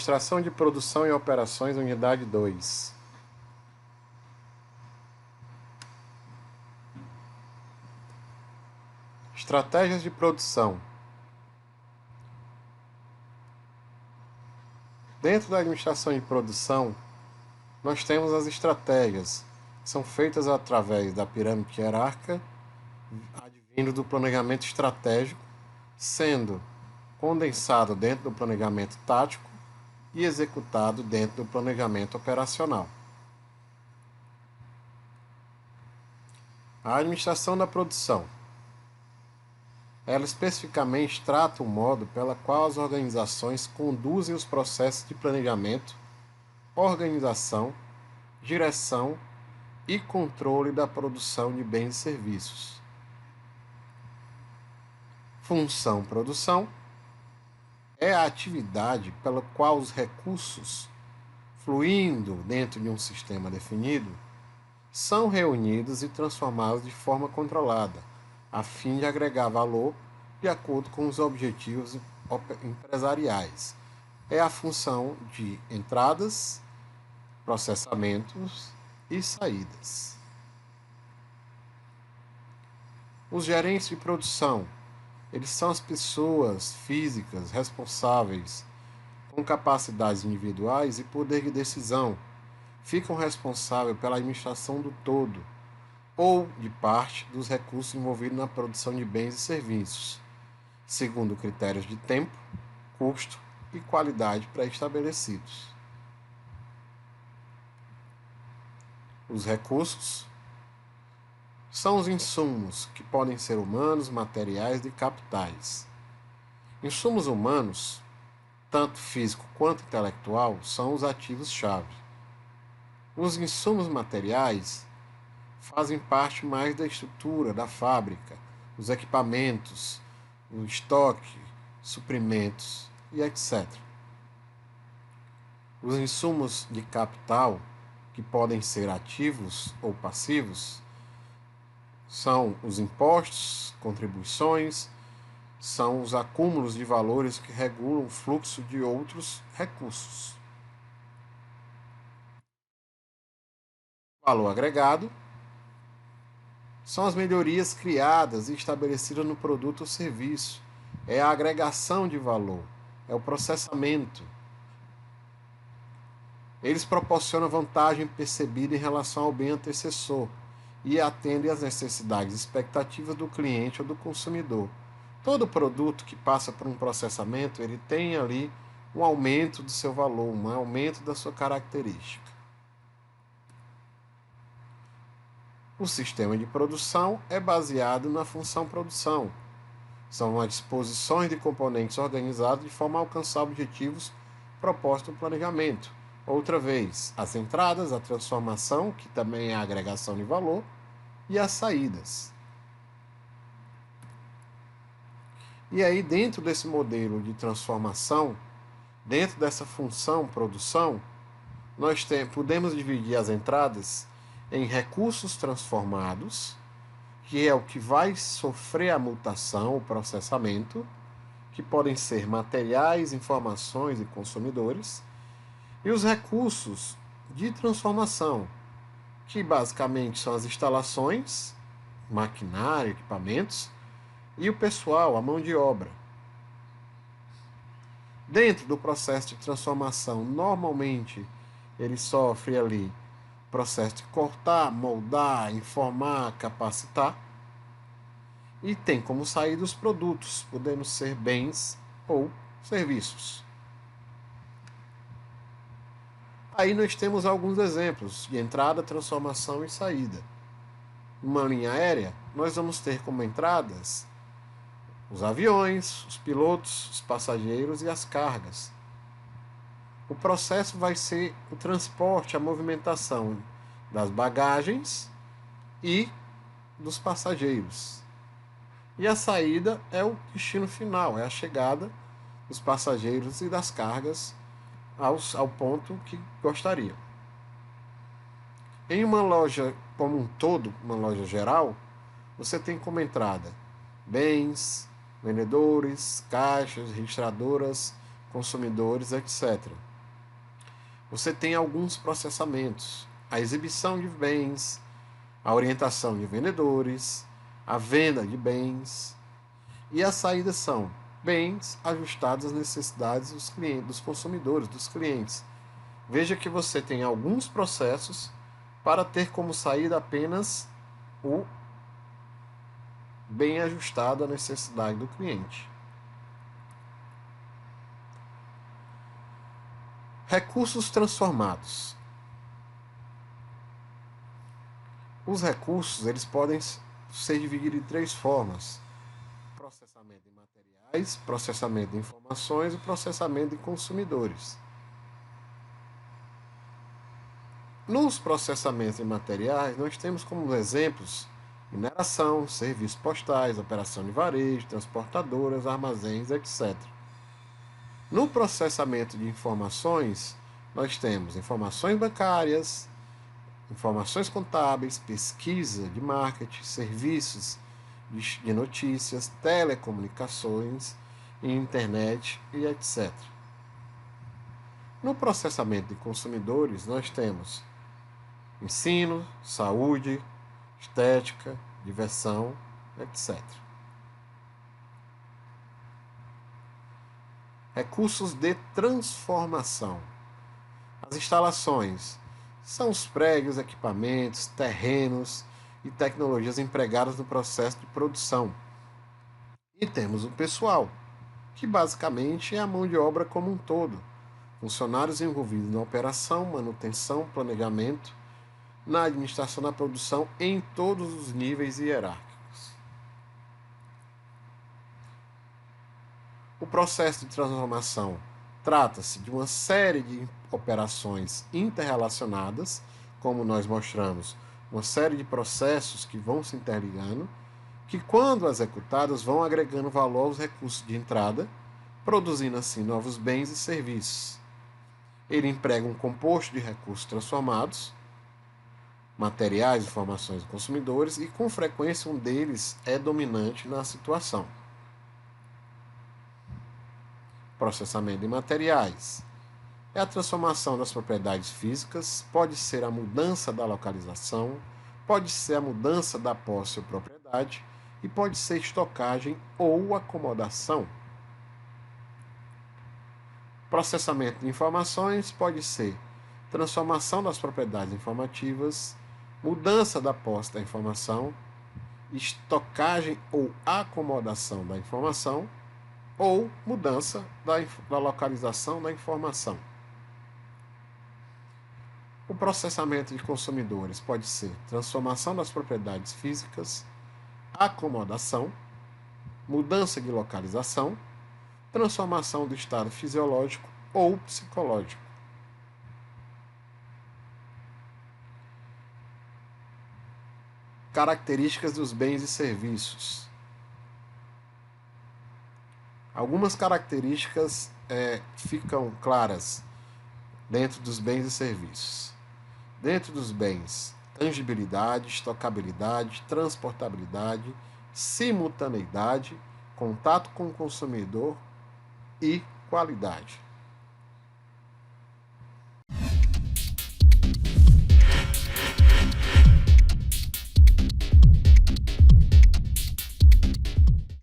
Administração de Produção e Operações, Unidade 2. Estratégias de produção. Dentro da administração de produção, nós temos as estratégias, que são feitas através da pirâmide hierárquica, advindo do planejamento estratégico, sendo condensado dentro do planejamento tático e executado dentro do planejamento operacional. A administração da produção. Ela especificamente trata o modo pela qual as organizações conduzem os processos de planejamento, organização, direção e controle da produção de bens e serviços. Função produção é a atividade pela qual os recursos, fluindo dentro de um sistema definido, são reunidos e transformados de forma controlada, a fim de agregar valor de acordo com os objetivos empresariais. É a função de entradas, processamentos e saídas. Os gerentes de produção, eles são as pessoas físicas responsáveis com capacidades individuais e poder de decisão, ficam responsáveis pela administração do todo ou de parte dos recursos envolvidos na produção de bens e serviços, segundo critérios de tempo, custo e qualidade pré-estabelecidos. Os recursos são os insumos, que podem ser humanos, materiais e capitais. Insumos humanos, tanto físico quanto intelectual, são os ativos-chave. Os insumos materiais fazem parte mais da estrutura da fábrica, os equipamentos, o estoque, suprimentos e etc. Os insumos de capital, que podem ser ativos ou passivos, são os impostos, contribuições, são os acúmulos de valores que regulam o fluxo de outros recursos. Valor agregado são as melhorias criadas e estabelecidas no produto ou serviço. É a agregação de valor, é o processamento. Eles proporcionam vantagem percebida em relação ao bem antecessor e atendem às necessidades e expectativas do cliente ou do consumidor. Todo produto que passa por um processamento, ele tem ali um aumento do seu valor, um aumento da sua característica. O sistema de produção é baseado na função produção. São as disposições de componentes organizados de forma a alcançar objetivos propostos no planejamento. Outra vez, as entradas, a transformação, que também é a agregação de valor, e as saídas. E aí, dentro desse modelo de transformação, dentro dessa função produção, nós podemos dividir as entradas em recursos transformados, que é o que vai sofrer a mutação, o processamento, que podem ser materiais, informações e consumidores, e os recursos de transformação, que basicamente são as instalações, maquinário, equipamentos, e o pessoal, a mão de obra. Dentro do processo de transformação, normalmente ele sofre ali processo de cortar, moldar, informar, capacitar. E tem como sair os produtos, podendo ser bens ou serviços. Aí nós temos alguns exemplos de entrada, transformação e saída. Numa linha aérea, nós vamos ter como entradas os aviões, os pilotos, os passageiros e as cargas. O processo vai ser o transporte, a movimentação das bagagens e dos passageiros. E a saída é o destino final, é a chegada dos passageiros e das cargas ao ponto que gostariam. Em uma loja como um todo, uma loja geral, você tem como entrada bens, vendedores, caixas, registradoras, consumidores, etc. você tem alguns processamentos: a exibição de bens, a orientação de vendedores, a venda de bens, e a saída são bens ajustados às necessidades dos clientes, dos consumidores, dos clientes. Veja que você tem alguns processos para ter como saída apenas o bem ajustado à necessidade do cliente. Recursos transformados. Os recursos eles podem ser divididos em três formas: processamento de materiais, processamento de informações e processamento de consumidores. Nos processamentos de materiais, nós temos como exemplos mineração, serviços postais, operação de varejo, transportadoras, armazéns, etc. No processamento de informações, nós temos informações bancárias, informações contábeis, pesquisa de marketing, serviços de notícias, telecomunicações, internet e etc. No processamento de consumidores, nós temos ensino, saúde, estética, diversão, etc. Recursos de transformação. As instalações são os prédios, equipamentos, terrenos e tecnologias empregadas no processo de produção. E temos o pessoal, que basicamente é a mão de obra como um todo, funcionários envolvidos na operação, manutenção, planejamento, na administração da produção em todos os níveis hierárquicos. O processo de transformação trata-se de uma série de operações interrelacionadas, como nós mostramos, uma série de processos que vão se interligando, que quando executados vão agregando valor aos recursos de entrada, produzindo assim novos bens e serviços. Ele emprega um composto de recursos transformados, materiais, informações de consumidores, e com frequência um deles é dominante na situação. Processamento de materiais é a transformação das propriedades físicas, pode ser a mudança da localização, pode ser a mudança da posse ou propriedade e pode ser estocagem ou acomodação. Processamento de informações pode ser transformação das propriedades informativas, mudança da posse da informação, estocagem ou acomodação da informação ou mudança da localização da informação. O processamento de consumidores pode ser transformação das propriedades físicas, acomodação, mudança de localização, transformação do estado fisiológico ou psicológico. Características dos bens e serviços. Algumas características ficam claras dentro dos bens e serviços. Dentro dos bens, tangibilidade, estocabilidade, transportabilidade, simultaneidade, contato com o consumidor e qualidade.